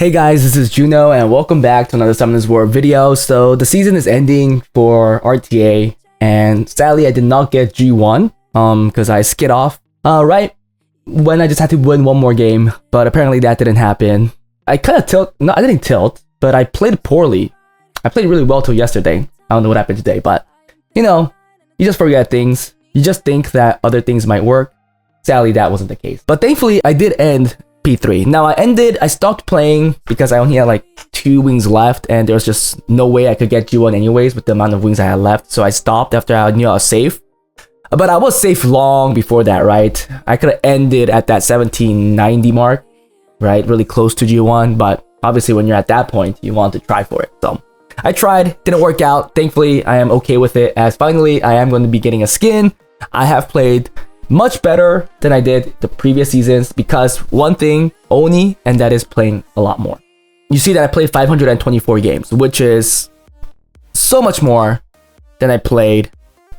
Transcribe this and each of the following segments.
Hey guys, this is Juno and welcome back to another Summoners War video. So the season is ending for RTA and sadly I did not get G1 because I skid off right when I just had to win one more game, but apparently that didn't happen. I kind of I didn't tilt, but I played poorly. I played really well till yesterday. I don't know what happened today, but you know, you just forget things. You just think that other things might work. Sadly, that wasn't the case. But thankfully, I did end P3. Now I stopped playing because I only had like 2 wings left and there was just no way I could get G1 anyways with the amount of wings I had left. So I stopped after I knew I was safe. But I was safe long before that, right? I could have ended at that 1790 mark, right? Really close to G1, but obviously when you're at that point, you want to try for it. So I tried, didn't work out. Thankfully, I am okay with it as finally I am going to be getting a skin. I have played much better than I did the previous seasons because one thing only, and that is playing a lot more. You see that I played 524 games, which is so much more than I played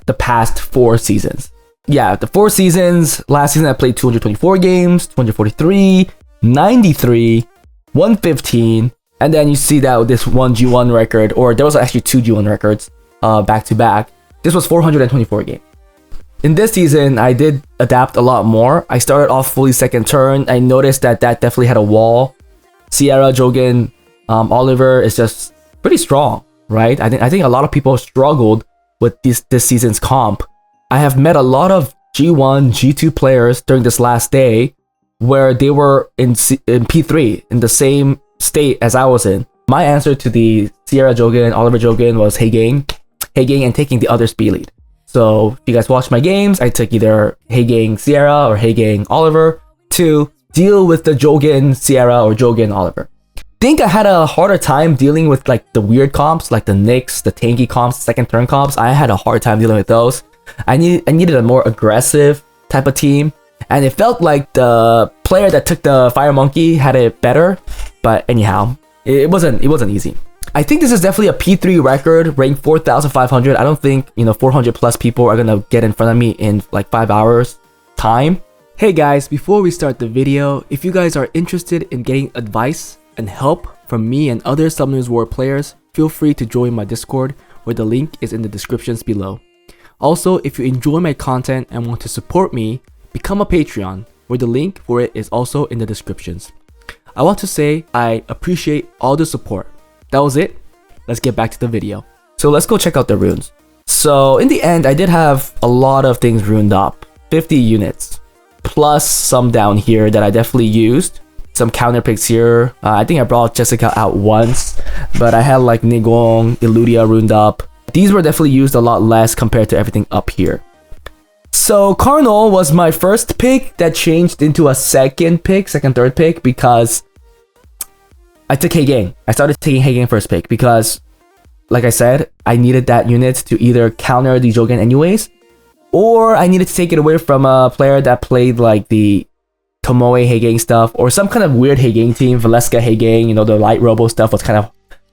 the past 4 seasons. Yeah, the 4 seasons, last season I played 224 games, 243, 93, 115, and then you see that with this one G1 record, or there was actually 2 G1 records back to back. This was 424 games. In this season, I did adapt a lot more. I started off fully second turn. I noticed that definitely had a wall. Sierra, Jogan, Oliver is just pretty strong, right? I think a lot of people struggled with this season's comp. I have met a lot of G1, G2 players during this last day where they were in P3 in the same state as I was in. My answer to the Sierra Jogan, Oliver Jogan was hey gang, and taking the other speed lead. So if you guys watch my games, I took either Hey Gang Sierra or Hey Gang Oliver to deal with the Jogan Sierra or Jogan Oliver. I think I had a harder time dealing with like the weird comps, like the Nyx, the tanky comps, second turn comps. I had a hard time dealing with those. I needed a more aggressive type of team, and it felt like the player that took the Fire Monkey had it better. But anyhow, it wasn't easy. I think this is definitely a P3 record, ranked 4,500. I don't think, 400 plus people are gonna get in front of me in like 5 hours time. Hey guys, before we start the video, if you guys are interested in getting advice and help from me and other Summoners War players, feel free to join my Discord, where the link is in the descriptions below. Also, if you enjoy my content and want to support me, become a Patreon, where the link for it is also in the descriptions. I want to say I appreciate all the support. That was it. Let's get back to the video. So let's go check out the runes. So in the end, I did have a lot of things runed up. 50 units. Plus some down here that I definitely used. Some counter picks here. I think I brought Jessica out once. But I had like Nigong, Illudia runed up. These were definitely used a lot less compared to everything up here. So Carnal was my first pick that changed into a second, third pick because I took Hey Gang. I started taking Hey Gang first pick because, like I said, I needed that unit to either counter the Jogan anyways, or I needed to take it away from a player that played like the Tomoe Hey Gang stuff, or some kind of weird Hey Gang team, Valeska Hey Gang, the light robo stuff was kind of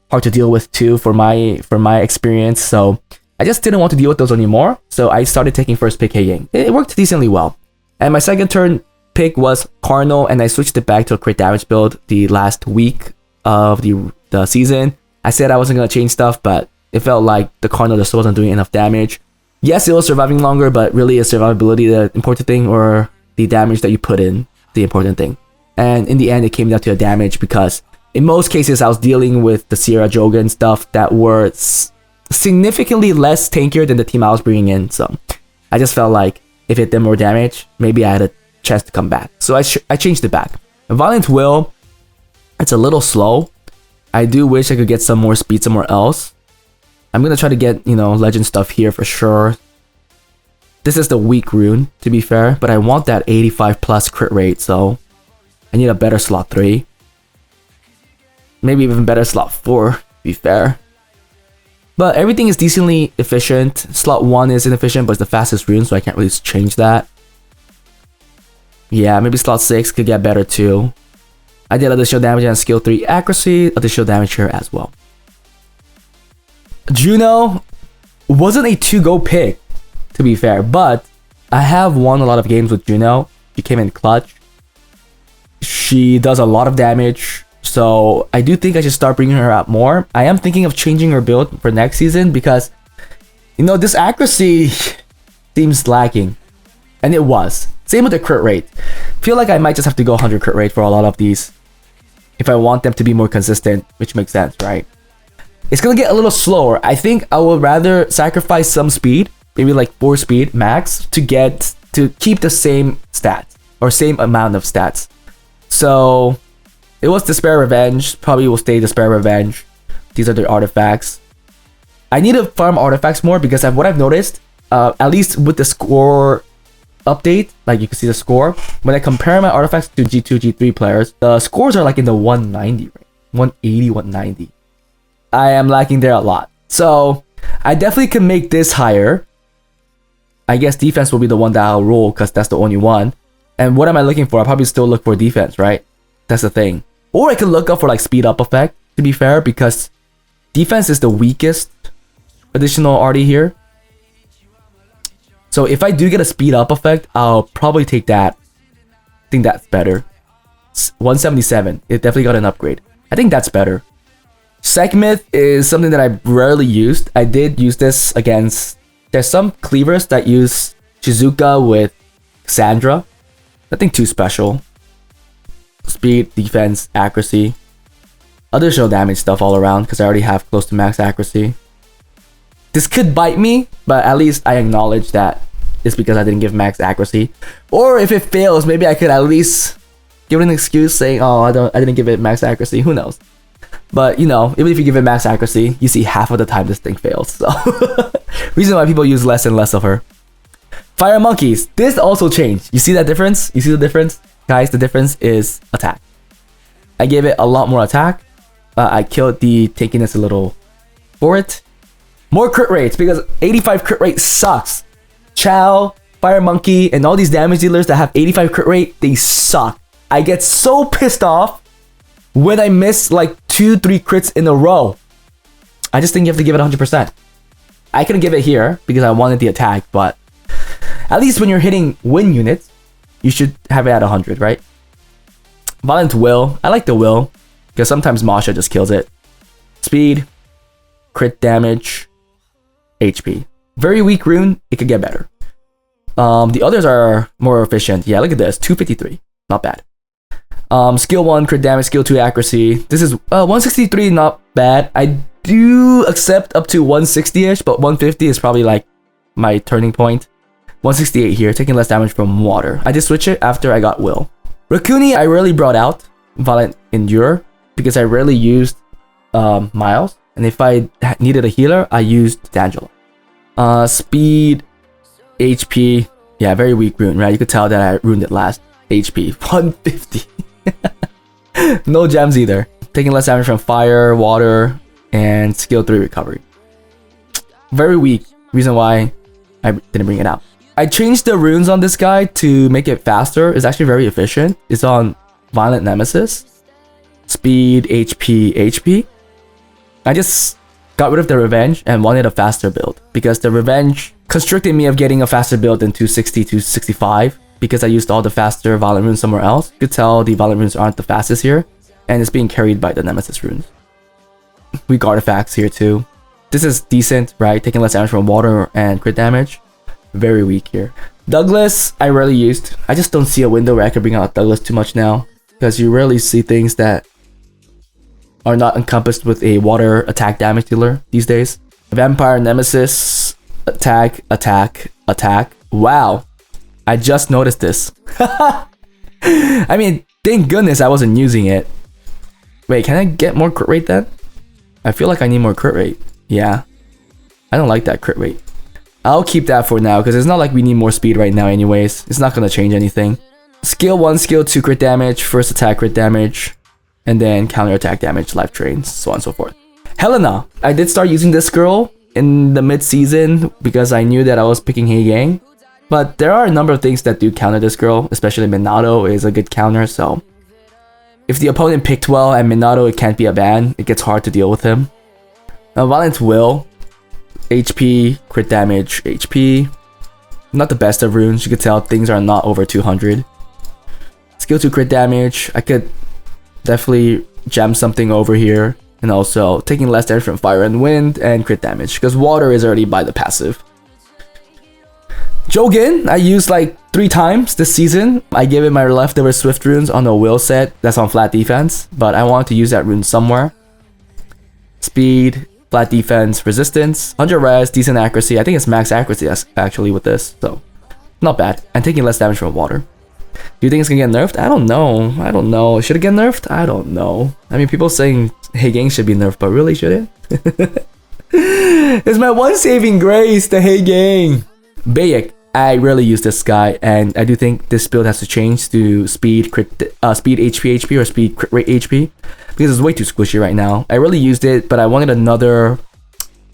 hard to deal with too for my experience, so I just didn't want to deal with those anymore, so I started taking first pick Hey Gang. It worked decently well. And my second turn pick was Carnal, and I switched it back to a crit damage build the last week of the season. I said I wasn't going to change stuff, but it felt like the Carnal just wasn't doing enough damage. Yes, it was surviving longer, but really is survivability the important thing, or the damage that you put in the important thing? And in the end, it came down to a damage because in most cases, I was dealing with the Sierra Jogan stuff that were significantly less tankier than the team I was bringing in. So I just felt like if it did more damage, maybe I had a chance to come back. So I changed it back. Violent Will, it's a little slow. I do wish I could get some more speed somewhere else. I'm gonna try to get, legend stuff here for sure. This is the weak rune, to be fair, but I want that 85 plus crit rate, so I need a better slot 3. Maybe even better slot 4, to be fair. But everything is decently efficient. Slot 1 is inefficient, but it's the fastest rune, so I can't really change that. Yeah, maybe slot 6 could get better too. I did additional damage and skill 3 accuracy, additional damage here as well. Juno wasn't a to-go pick, to be fair, but I have won a lot of games with Juno. She came in clutch. She does a lot of damage. So I do think I should start bringing her out more. I am thinking of changing her build for next season because, you know, this accuracy seems lacking. And it was. Same with the crit rate. Feel like I might just have to go 100 crit rate for a lot of these if I want them to be more consistent, which makes sense, right? It's gonna get a little slower. I think I would rather sacrifice some speed, maybe like 4 speed max, to keep the same stats or same amount of stats. So it was Despair Revenge, probably will stay Despair Revenge. These are the artifacts. I need to farm artifacts more because what I've noticed, at least with the score update, like you can see the score, when I compare my artifacts to G2, G3 players, the scores are like in the 190 range, 180, 190. I am lacking there a lot. So I definitely can make this higher. I guess defense will be the one that I'll roll because that's the only one. And what am I looking for? I'll probably still look for defense, right? That's the thing. Or I can look up for like speed up effect, to be fair, because defense is the weakest additional RT here. So if I do get a speed up effect, I'll probably take that. I think that's better. 177. It definitely got an upgrade. I think that's better. Sekhmet is something that I rarely used. I did use this against... There's some cleavers that use Shizuka with Sandra. Nothing too special. Speed, defense, accuracy. Additional damage stuff all around because I already have close to max accuracy. This could bite me, but at least I acknowledge that it's because I didn't give max accuracy. Or if it fails, maybe I could at least give it an excuse saying, oh, I didn't give it max accuracy. Who knows? But you know, even if you give it max accuracy, you see half of the time this thing fails. So reason why people use less and less of her. Fire monkeys. This also changed. You see that difference? You see the difference? Guys, the difference is attack. I gave it a lot more attack. I killed the tankiness a little for it. More crit rates because 85 crit rate sucks. Chow, Fire Monkey, and all these damage dealers that have 85 crit rate, they suck. I get so pissed off when I miss like 2-3 crits in a row. I just think you have to give it 100%. I couldn't give it here because I wanted the attack, but at least when you're hitting win units, you should have it at 100, right? Violent Will. I like the Will because sometimes Masha just kills it. Speed, crit damage, HP. Very weak rune, it could get better. The others are more efficient. Yeah, look at this, 253. Not bad. Skill 1, crit damage, skill 2, accuracy. This is 163, not bad. I do accept up to 160-ish, but 150 is probably like my turning point. 168 here, taking less damage from water. I did switch it after I got Will. Rakuni, I rarely brought out Violent Endure because I rarely used Miles. And if I needed a healer, I used D'Angelo. Speed, HP. Yeah, very weak rune, right? You could tell that I ruined it last. HP, 150. No gems either. Taking less damage from fire, water, and skill 3 recovery. Very weak. Reason why I didn't bring it out. I changed the runes on this guy to make it faster. It's actually very efficient. It's on Violent Nemesis. Speed, HP, HP. I just got rid of the Revenge and wanted a faster build because the Revenge constricted me of getting a faster build in 260 to 65 because I used all the faster Violent runes somewhere else. You could tell the Violent runes aren't the fastest here and it's being carried by the Nemesis runes. Weak artifacts here too. This is decent, right? Taking less damage from water and crit damage. Very weak here. Douglas, I rarely used. I just don't see a window where I can bring out Douglas too much now because you rarely see things that are not encompassed with a water attack damage dealer these days. Vampire Nemesis, attack, attack, attack. Wow, I just noticed this. I mean, thank goodness I wasn't using it. Wait, can I get more crit rate then? I feel like I need more crit rate. Yeah, I don't like that crit rate. I'll keep that for now because it's not like we need more speed right now anyways. It's not going to change anything. Skill 1, skill 2 crit damage, first attack crit damage, and then counter attack damage, life drains, so on and so forth. Helena. I did start using this girl in the mid-season because I knew that I was picking Hey Gang. But there are a number of things that do counter this girl, especially Minato is a good counter, so if the opponent picked well and Minato it can't be a ban, it gets hard to deal with him. Now Violent Will, HP, crit damage, HP. Not the best of runes, you could tell things are not over 200. Skill 2 crit damage, I could definitely gem something over here. And also taking less damage from fire and wind and crit damage. Because water is already by the passive. Jogin, I used like 3 times this season. I gave it my leftover Swift runes on the will set. That's on flat defense. But I wanted to use that rune somewhere. Speed, flat defense, resistance, 100 res, decent accuracy. I think it's max accuracy actually with this. So, not bad. And taking less damage from water. Do you think it's gonna get nerfed? I don't know. I don't know. Should it get nerfed? I don't know. I mean, people saying Hey Gang should be nerfed, but really should it? It's my one saving grace, the Hey Gang. Bayek. I rarely use this guy, and I do think this build has to change to speed crit, speed HP or speed crit rate HP, because it's way too squishy right now. I really used it, but I wanted another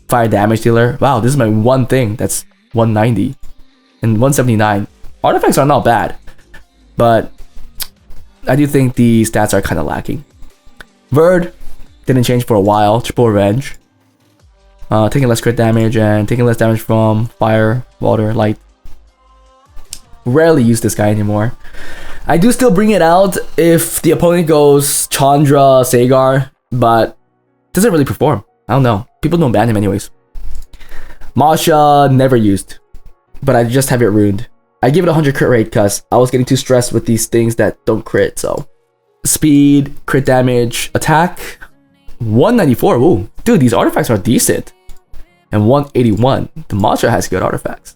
fire damage dealer. Wow, this is my one thing that's 190 and 179. Artifacts are not bad, but I do think the stats are kind of lacking. Verd didn't change for a while. Triple revenge, taking less crit damage and taking less damage from fire, water, light. Rarely use this guy anymore. I do still bring it out if the opponent goes Chandra, Sagar, but it doesn't really perform. I don't know. People don't ban him anyways. Masha, never used, but I just have it ruined. I give it 100 crit rate because I was getting too stressed with these things that don't crit, so. Speed, crit damage, attack, 194. Ooh, dude, these artifacts are decent. And 181. The Masha has good artifacts.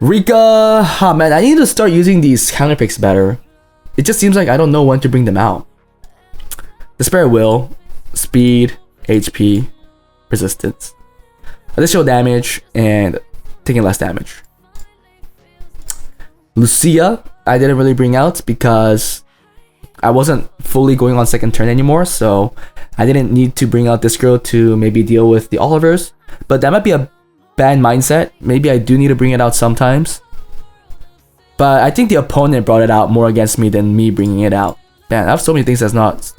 Rika, man, I need to start using these counter picks better. It just seems like I don't know when to bring them out. Despair Will, speed, HP, resistance, additional damage, and taking less damage. Lucia, I didn't really bring out because I wasn't fully going on second turn anymore, so I didn't need to bring out this girl to maybe deal with the Olivers. But that might be a bad mindset. Maybe I do need to bring it out sometimes. But I think the opponent brought it out more against me than me bringing it out. Man, I have so many things that's not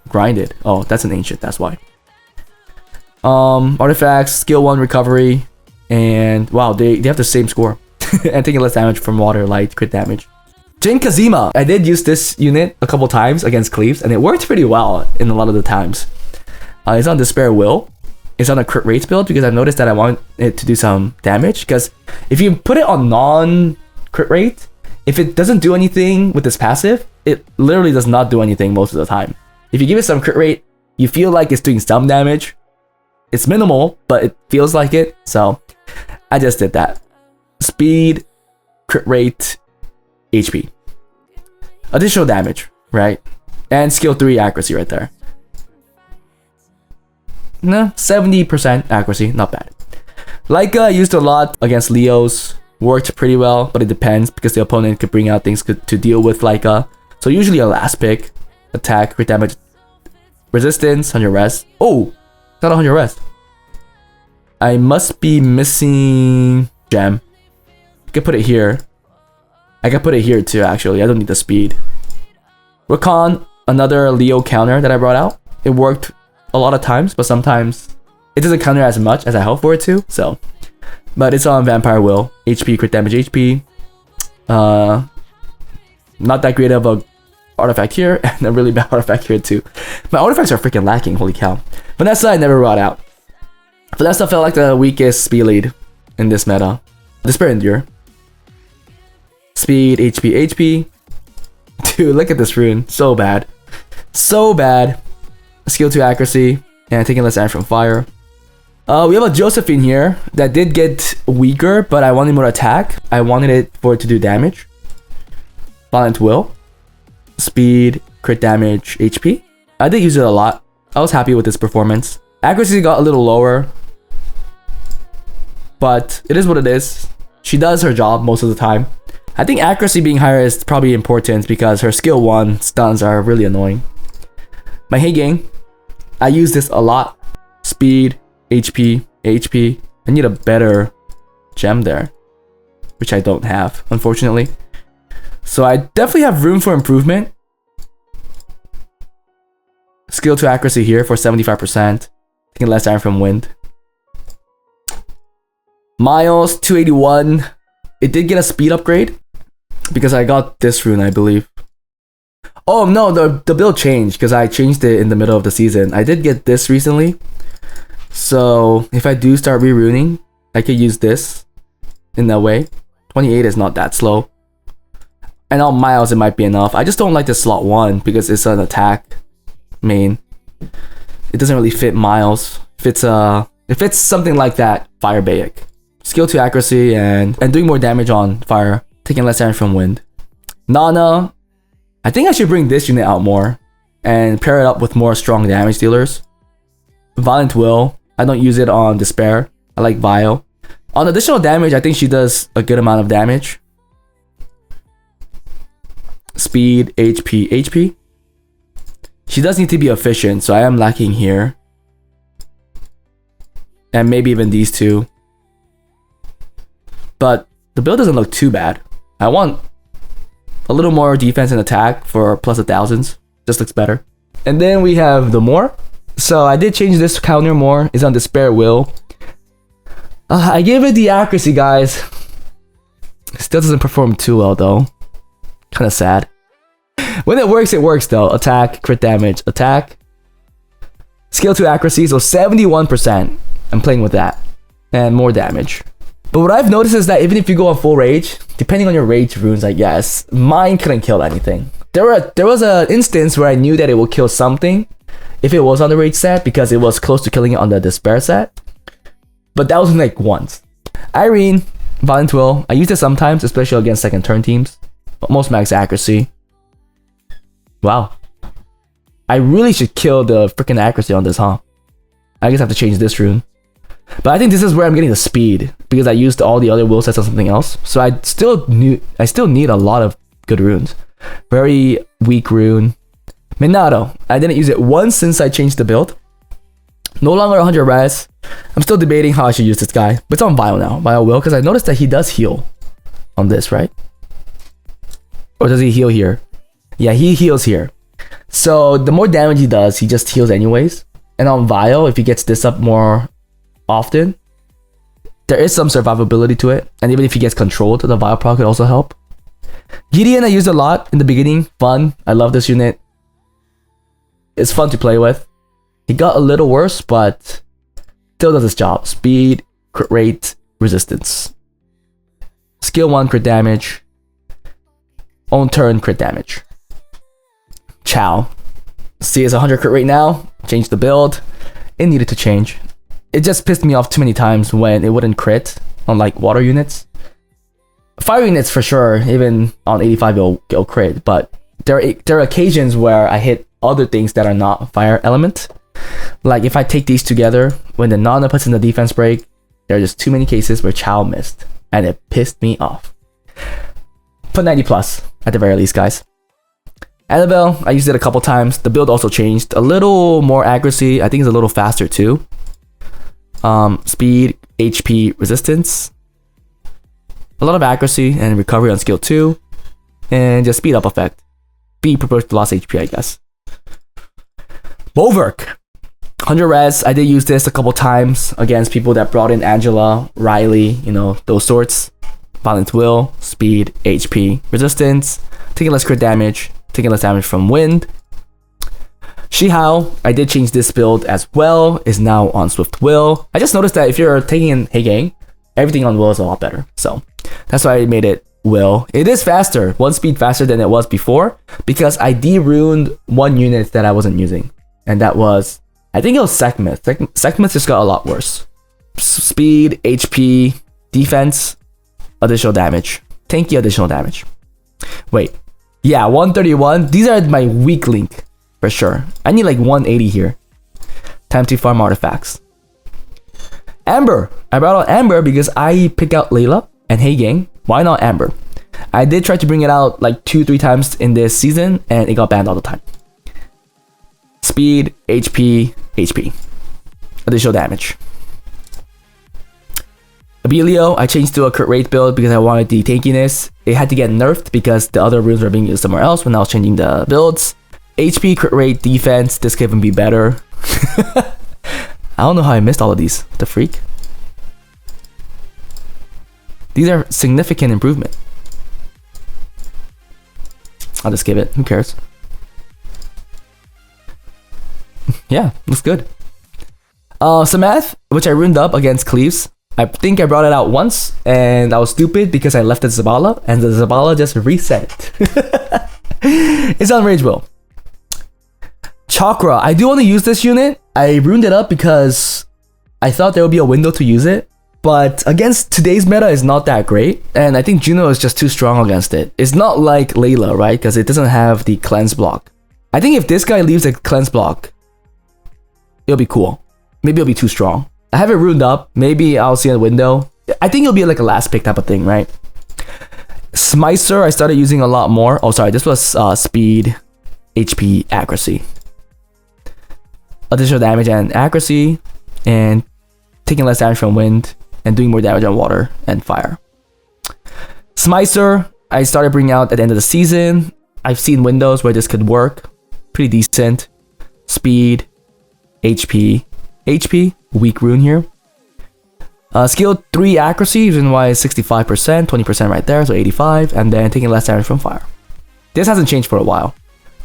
grinded. Oh, that's an ancient, that's why. Artifacts, skill 1 recovery, and wow, they have the same score. And taking less damage from water, light, crit damage. Jin Kazima, I did use this unit a couple times against Cleaves, and it worked pretty well in a lot of the times. It's on Despair Will. It's on a crit rate build because I've noticed that I want it to do some damage. Because if you put it on non-crit rate, if it doesn't do anything with this passive, it literally does not do anything most of the time. If you give it some crit rate, you feel like it's doing some damage. It's minimal, but it feels like it. So I just did that. Speed, crit rate, HP. Additional damage, right? And skill 3 accuracy right there. Nah, 70% accuracy, not bad. Leica I used a lot against Leos. Worked pretty well, but it depends because the opponent could bring out things to deal with Leica. So usually a last pick. Attack, crit damage, resistance, 100 res. Oh, not 100 res. I must be missing gem. I can put it here. I can put it here too, actually. I don't need the speed. Rakan, another Leo counter that I brought out. It worked a lot of times, but sometimes it doesn't counter as much as I hope for it to. So, but it's on Vampire Will. HP, crit damage, HP. Not that great of a artifact here, and a really bad artifact here too. My artifacts are freaking lacking, holy cow. Vanessa I never brought out. Vanessa felt like the weakest speed lead in this meta. Despair Endure. Speed, HP, HP. Dude, look at this rune. So bad. So bad. Skill 2 accuracy. And taking less damage from fire. We have a Josephine here that did get weaker, but I wanted more attack. I wanted it for it to do damage. Violent Will. Speed, crit damage, HP. I did use it a lot. I was happy with its performance. Accuracy got a little lower, but it is what it is. She does her job most of the time. I think accuracy being higher is probably important because her skill 1 stuns are really annoying. My Hey Gang, I use this a lot. Speed, HP, HP. I need a better gem there, which I don't have, unfortunately. So I definitely have room for improvement. Skill 2 accuracy here for 75%. Taking less damage from wind. Miles, 281. It did get a speed upgrade because I got this rune, I believe. Oh no, the build changed because I changed it in the middle of the season. I did get this recently. So if I do start re-runing, I could use this in that way. 28 is not that slow. And on Miles, it might be enough. I just don't like the slot 1 because it's an attack main. It doesn't really fit Miles. If it's something like that, Fire Baek. Skill 2 accuracy and doing more damage on fire, taking less damage from wind. Nana, I think I should bring this unit out more and pair it up with more strong damage dealers. Violent Will, I don't use it on Despair. I like Vile. On additional damage, I think she does a good amount of damage. Speed, HP. She does need to be efficient, so I am lacking here. And maybe even these two. But the build doesn't look too bad. I want a little more defense and attack for plus 1000s. Just looks better. And then we have the More. So I did change this counter more. It's on Despair Will. I gave it the accuracy, guys. Still doesn't perform too well though. Kind of sad. When it works though. Attack, crit damage, attack. Skill 2 accuracy, so 71%. I'm playing with that. And more damage. But what I've noticed is that even if you go on full rage, depending on your rage runes, I guess, mine couldn't kill anything. There was an instance where I knew that it would kill something if it was on the rage set because it was close to killing it on the Despair set. But that was like once. Irene, Violent Will, I use it sometimes, especially against second turn teams. Almost max accuracy. Wow. I really should kill the freaking accuracy on this, huh? I guess I have to change this rune. But I think this is where I'm getting the speed because I used all the other will sets on something else. So I still need a lot of good runes. Very weak rune. Minato. I didn't use it once since I changed the build. No longer 100 res. I'm still debating how I should use this guy. But it's on Vile now. Vile will, because I noticed that he does heal on this, right? Or does he heal here? Yeah, he heals here. So the more damage he does, he just heals anyways. And on Vile, if he gets this up more often, there is some survivability to it. And even if he gets controlled, the Vile proc could also help. Gideon I used a lot in the beginning. Fun. I love this unit. It's fun to play with. He got a little worse, but still does his job. Speed, crit rate, resistance. Skill 1 crit damage. Own turn crit damage. Chow. See, it's 100 crit rate now. Changed the build. It needed to change. It just pissed me off too many times when it wouldn't crit on like water units. Fire units for sure, even on 85 it'll crit, but there are occasions where I hit other things that are not fire element. Like if I take these together, when the Nana puts in the defense break, there are just too many cases where Chow missed, and it pissed me off. Put 90 plus at the very least, guys. Annabelle, I used it a couple times. The build also changed. A little more accuracy. I think it's a little faster too. Speed, HP, resistance. A lot of accuracy and recovery on skill 2. And just speed up effect. Be proportional to lost HP, I guess. Bolverk. 100 res. I did use this a couple times against people that brought in Angela, Riley, you know, those sorts. Violent Will, speed, HP, resistance, taking less crit damage, taking less damage from wind. Shihao, I did change this build as well, is now on Swift Will. I just noticed that if you're taking in Hey Gang, everything on Will is a lot better. So that's why I made it Will. It is faster, 1 speed faster than it was before, because I de-runed 1 unit that I wasn't using. And that was, I think it was Sekhmet. Sekhmet just got a lot worse. Speed, HP, defense, additional damage. Tanky additional damage. Wait. Yeah, 131. These are my weak link. For sure. I need like 180 here. Time to farm artifacts. Amber. I brought out Amber because I pick out Layla and Hey Gang. Why not Amber? I did try to bring it out like 2-3 times in this season and it got banned all the time. Speed, HP, HP. Additional damage. Abelio, I changed to a crit rate build because I wanted the tankiness. It had to get nerfed because the other runes were being used somewhere else when I was changing the builds. HP, crit rate, defense, this could even be better. I don't know how I missed all of these. What the freak? These are significant improvement. I'll just skip it. Who cares? Yeah, looks good. Samath, which I ruined up against Cleaves. I think I brought it out once, and I was stupid because I left the Zabala, and the Zabala just reset it. It's on Rage Will. Chakra. I do want to use this unit. I ruined it up because I thought there would be a window to use it. But against today's meta is not that great. And I think Juno is just too strong against it. It's not like Layla, right? Because it doesn't have the cleanse block. I think if this guy leaves a cleanse block, it'll be cool. Maybe it'll be too strong. I have it ruined up. Maybe I'll see a window. I think it'll be like a last pick type of thing, right? Smicer, I started using a lot more. Oh, sorry. This was speed, HP, accuracy. Additional damage and accuracy. And taking less damage from wind. And doing more damage on water and fire. Smicer, I started bringing out at the end of the season. I've seen windows where this could work. Pretty decent. Speed, HP, weak rune here. Skill 3 accuracy, reason why is 65%, 20% right there, so 85, and then taking less damage from fire. This hasn't changed for a while.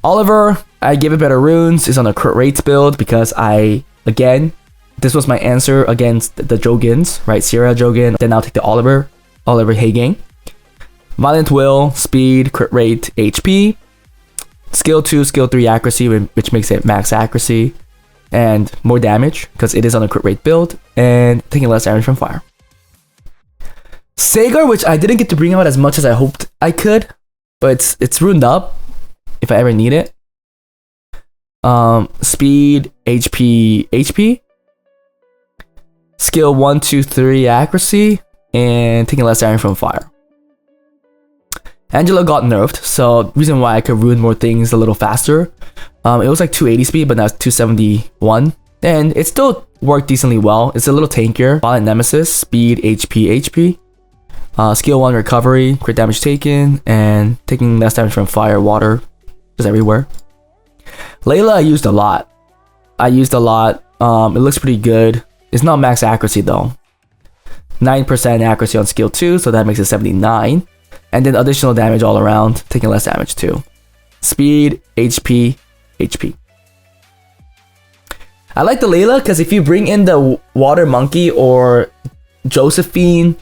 Oliver, I give it better runes, is on a crit rates build because again, this was my answer against the Jogins, right? Sierra Jogin, then I'll take the Oliver Hagang. Violent Will, speed, crit rate, HP. Skill 2, skill 3 accuracy, which makes it max accuracy. And more damage, because it is on a crit rate build. And taking less damage from fire. Sagar, which I didn't get to bring out as much as I hoped I could. But it's ruined up, if I ever need it. Speed, HP. Skill 1, 2, 3 accuracy. And taking less damage from fire. Angela got nerfed, so reason why I could ruin more things a little faster. It was like 280 speed, but now it's 271. And it still worked decently well. It's a little tankier. Violent Nemesis, speed, HP. Skill 1 recovery, crit damage taken, and taking less damage from fire, water, just everywhere. Layla I used a lot. It looks pretty good. It's not max accuracy though. 9% accuracy on skill 2, so that makes it 79. And then additional damage all around, taking less damage too. Speed, HP. I like the Layla because if you bring in the Water Monkey or Josephine,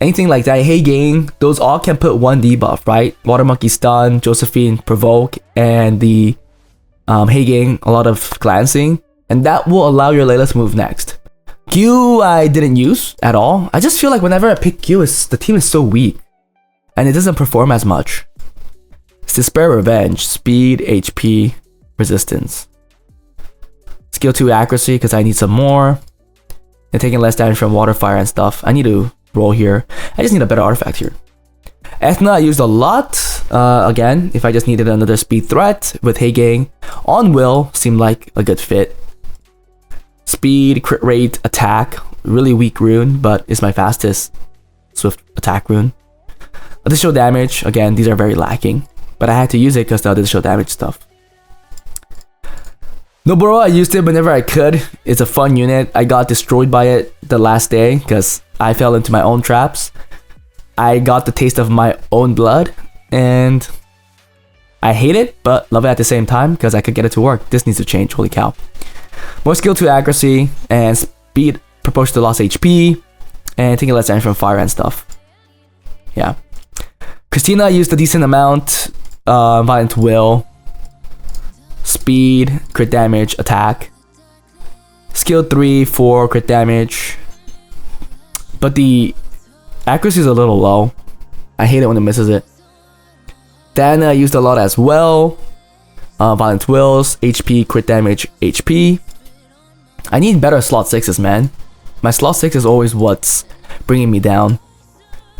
anything like that, hey gang, those all can put one debuff, right? Water Monkey stun, Josephine provoke, and the hey gang, a lot of glancing. And that will allow your Layla to move next. Q I didn't use at all. I just feel like whenever I pick Q, the team is so weak. And it doesn't perform as much. It's Despair Revenge, speed, HP, resistance. Skill 2 accuracy because I need some more. And taking less damage from water, fire, and stuff. I need to roll here. I just need a better artifact here. Ethna I used a lot. Again, if I just needed another speed threat with Hey Gang. On Will seemed like a good fit. Speed, crit rate, attack. Really weak rune, but it's my fastest swift attack rune. Additional damage, again, these are very lacking. But I had to use it because the additional damage stuff. Noboro, I used it whenever I could. It's a fun unit. I got destroyed by it the last day because I fell into my own traps. I got the taste of my own blood. And I hate it, but love it at the same time because I could get it to work. This needs to change, holy cow. More skill 2 accuracy and speed proportional to lost HP. And taking less damage from fire and stuff. Yeah. Christina used a decent amount. Violent Will. Speed, crit damage, attack. Skill 3, 4, crit damage. But the accuracy is a little low. I hate it when it misses it. Dana used a lot as well. Violent Wills, HP, crit damage, HP. I need better slot 6s, man. My slot 6 is always what's bringing me down.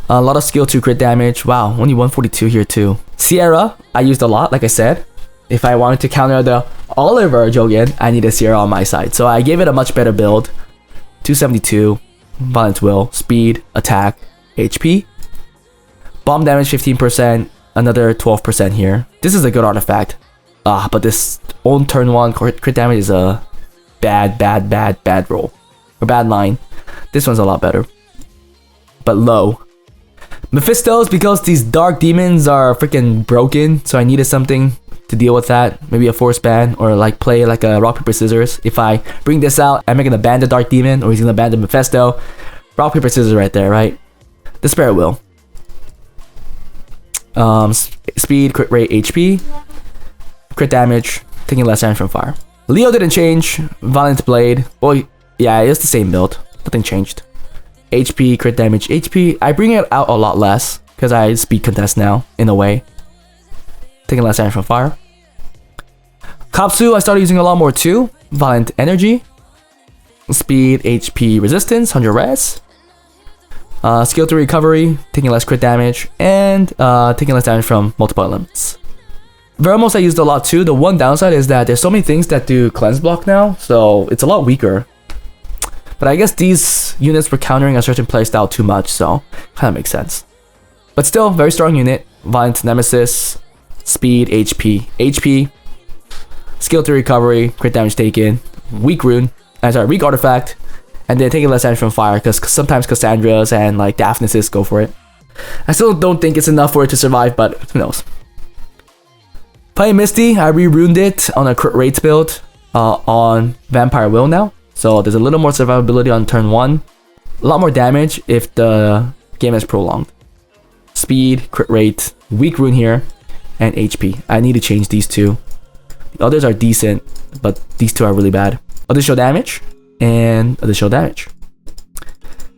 A lot of skill 2 crit damage. Wow, only 142 here too. Sierra, I used a lot, like I said. If I wanted to counter the Oliver Jogin, I needed Sierra on my side. So I gave it a much better build. 272, Violent Will, Speed, Attack, HP. Bomb damage 15%, another 12% here. This is a good artifact. But this own turn 1 crit damage is a bad roll. Or bad line. This one's a lot better. But low. Mephistos, because these dark demons are freaking broken, so I needed something to deal with that. Maybe a force ban or like play like a rock paper scissors. If I bring this out, I'm gonna ban the Dark Demon or he's gonna ban the Mephisto. Rock paper scissors right there, right? The Spirit Will. Speed, crit rate, HP, crit damage, taking less damage from fire. Leo didn't change. Violent Blade. Well, yeah, it's the same build. Nothing changed. HP, crit damage, HP. I bring it out a lot less because I speed contest now in a way. Taking less damage from fire. Kapsu, I started using a lot more too. Violent Energy. Speed, HP, resistance, 100 res. Skill 3 recovery, taking less crit damage, and taking less damage from multiple elements. Veromos I used a lot too. The one downside is that there's so many things that do cleanse block now, so it's a lot weaker. But I guess these units were countering a certain playstyle too much, so kind of makes sense. But still, very strong unit. Violent Nemesis, speed, HP, HP, skill 3 recovery, crit damage taken, weak rune, weak artifact, and then taking less damage from fire because sometimes Cassandra's and like Daphnesis go for it. I still don't think it's enough for it to survive, but who knows. Playing Misty, I re-runed it on a crit rates build on Vampire Will now. So there's a little more survivability on turn 1. A lot more damage if the game is prolonged. Speed, crit rate, weak rune here, and HP. I need to change these two. The others are decent, but these two are really bad. Additional damage and additional damage.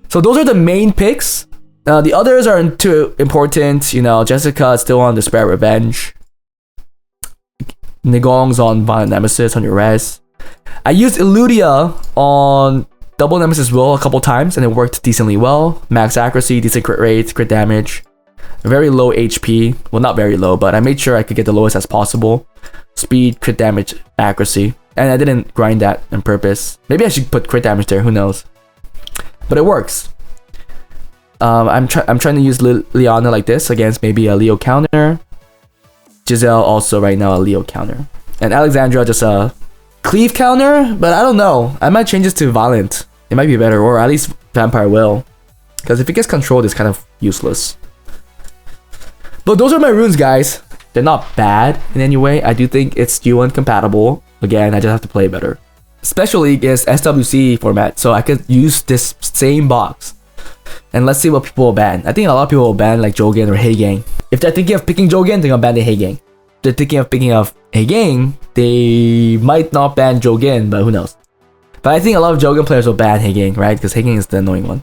So those are the main picks. The others aren't too important. You know, Jessica is still on the Spare Revenge. Nigong's on Violent Nemesis on your res. I used Illudia on Double Nemesis Will a couple times and it worked decently well. Max accuracy, decent crit rate, crit damage. Very low HP. Well, not very low, but I made sure I could get the lowest as possible. Speed, crit damage, accuracy. And I didn't grind that on purpose. Maybe I should put crit damage there, who knows. But it works. I'm trying to use Liana like this against maybe a Leo counter. Giselle also right now a Leo counter. And Alexandra just a cleave counter, but I don't know. I might change this to Violent. It might be better, or at least Vampire Will. Because if it gets controlled, it's kind of useless. But those are my runes, guys. They're not bad in any way. I do think it's G1 compatible. Again, I just have to play better. Especially against SWC format, so I could use this same box. And let's see what people will ban. I think a lot of people will ban like Jogan or Heigang. If they're thinking of picking Jogan, they're gonna ban the Heigang. If they're thinking of picking up Heigang, they might not ban Jogan, but who knows. But I think a lot of Jogan players will ban Heigang, right? Because Heigang is the annoying one.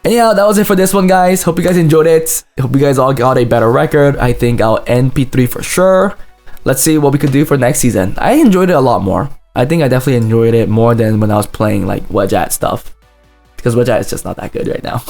Anyhow, that was it for this one, guys. Hope you guys enjoyed it. Hope you guys all got a better record. I think I'll end P3 for sure. Let's see what we could do for next season. I enjoyed it a lot more. I think I definitely enjoyed it more than when I was playing like Wedge at stuff. Because Wedge at is just not that good right now.